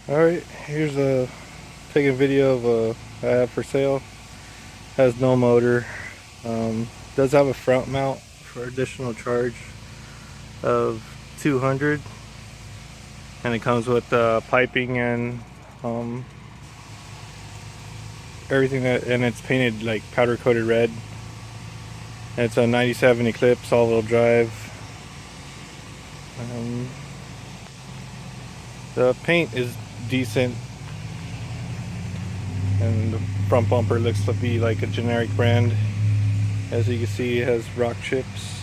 Alright, here's a taking video of a I have for sale. Has no motor. Does have a front mount for additional charge of 200, and it comes with piping and everything and it's painted like powder coated red. And it's a 97 Eclipse all-wheel drive. The paint is decent, and the front bumper looks to be like a generic brand. As you can see, it has rock chips.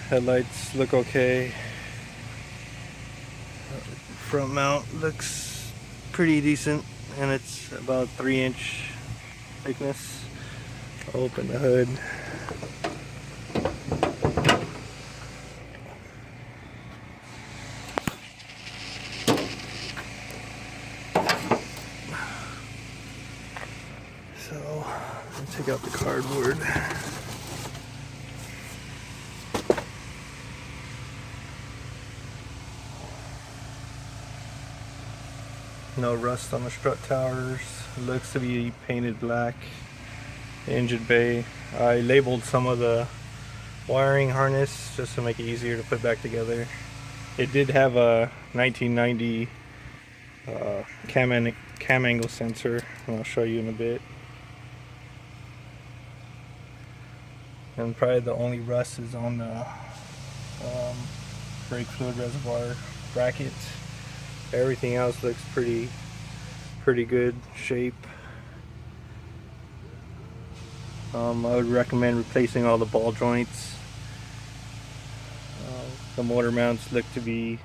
Headlights look okay. Front mount looks pretty decent, and it's about 3-inch thickness. I'll open the hood. So, let's take out the cardboard. No rust on the strut towers. It looks to be painted black. The engine bay. I labeled some of the wiring harness just to make it easier to put back together. It did have a 1990 cam angle sensor, and I'll show you in a bit. And probably the only rust is on the brake fluid reservoir bracket. Everything else looks pretty good shape. I would recommend replacing all the ball joints. The motor mounts look to be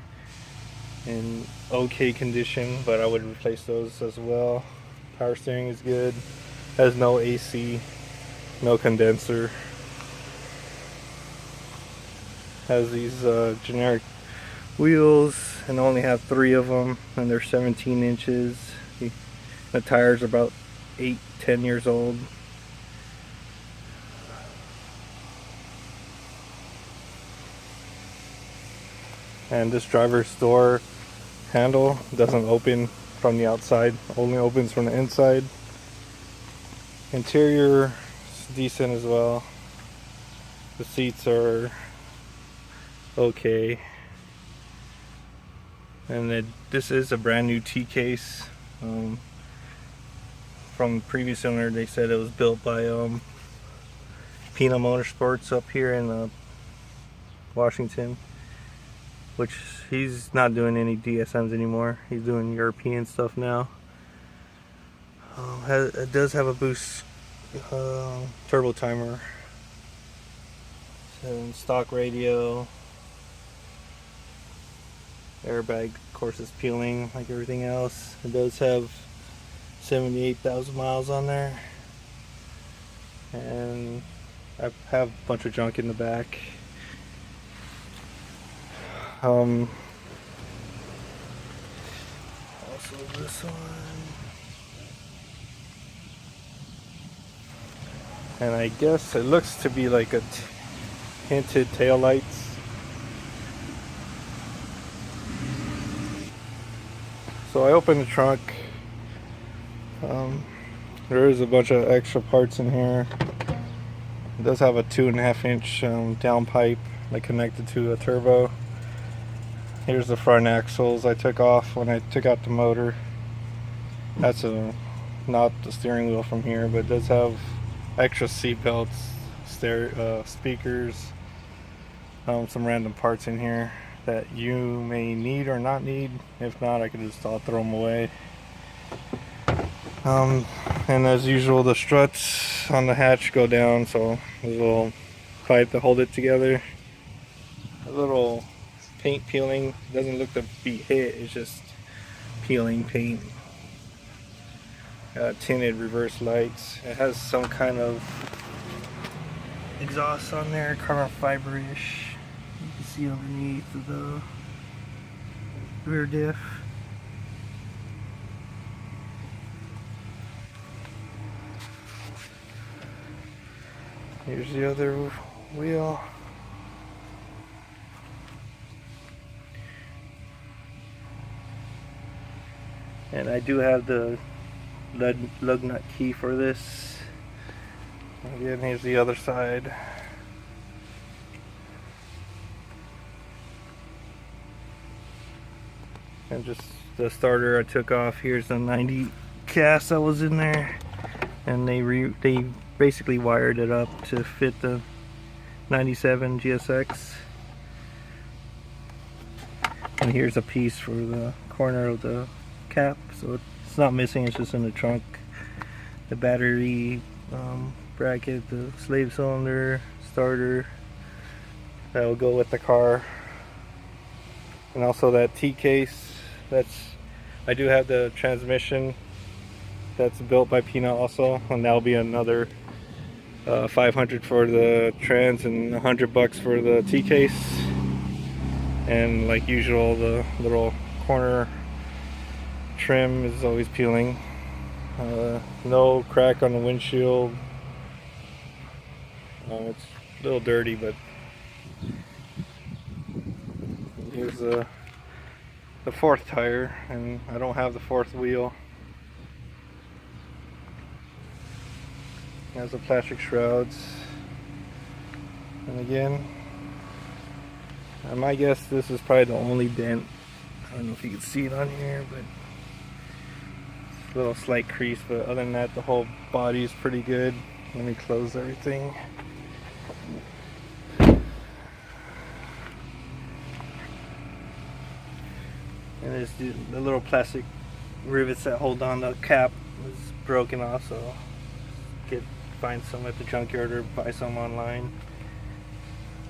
in okay condition, but I would replace those as well. Power steering is good. Has no AC, no condenser. Has these generic wheels, and only have 3 of them, and they're 17 inches. The tires are about 8-10 years old. And this driver's door handle doesn't open from the outside, only opens from the inside. Interior is decent as well. The seats are okay. And this is a brand new tcase. From previous owner, they said it was built by Pina Motorsports up here in Washington, which he's not doing any DSMs anymore. He's doing European stuff now. It does have a boost turbo timer, and stock radio. Airbag, of course, is peeling like everything else. It does have 78,000 miles on there, and I have a bunch of junk in the back. Also this one, and I guess it looks to be like a tinted tail lights. So I opened the trunk. There is a bunch of extra parts in here. It does have a 2.5-inch downpipe, like connected to a turbo. Here's the front axles I took off when I took out the motor. That's not the steering wheel from here, but it does have extra seat belts, speakers, some random parts in here that you may need or not need. If not, I could just throw them away. And as usual, the struts on the hatch go down, so there's a little pipe to hold it together. A little paint peeling. Doesn't look to be hit, it's just peeling paint. Tinted reverse lights. It has some kind of exhaust on there, carbon fiber-ish. You can see underneath the rear diff. Here's the other wheel. And I do have the lug nut key for this. Again, here's the other side. And just the starter I took off. Here's the 90 cast that was in there, and they basically wired it up to fit the 97 GSX. And here's a piece for the corner of the cap, so it's not missing, it's just in the trunk. The battery bracket, the slave cylinder, starter, that will go with the car. And also that T-case, I do have the transmission that's built by Peanut also, and that'll be another $500 for the trans and $100 for the T-case. And like usual, the little corner trim is always peeling. No crack on the windshield. It's a little dirty, but here's the fourth tire, and I don't have the fourth wheel. There's the plastic shrouds, and again, my guess this is probably the only dent. I don't know if you can see it on here, but it's a little slight crease, but other than that the whole body is pretty good. Let me close everything. And there's the little plastic rivets that hold on the cap was broken off, so find some at the junkyard or buy some online.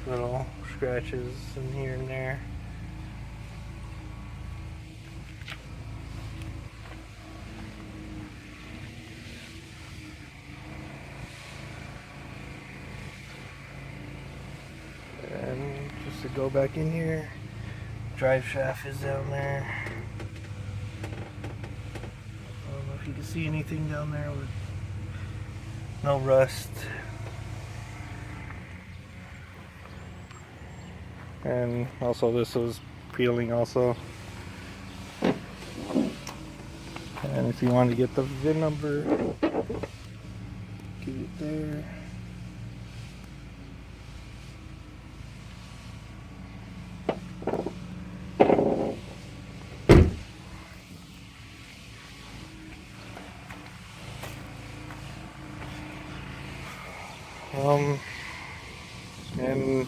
Little scratches in here and there. And just to go back in here, drive shaft is down there. I don't know if you can see anything down there with no rust. And also this was peeling also. And if you want to get the VIN number, get it there. And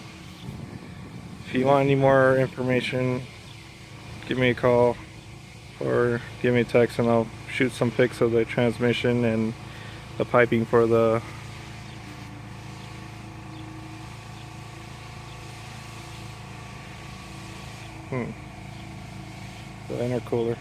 if you want any more information, give me a call or give me a text, and I'll shoot some pics of the transmission and the piping for the intercooler.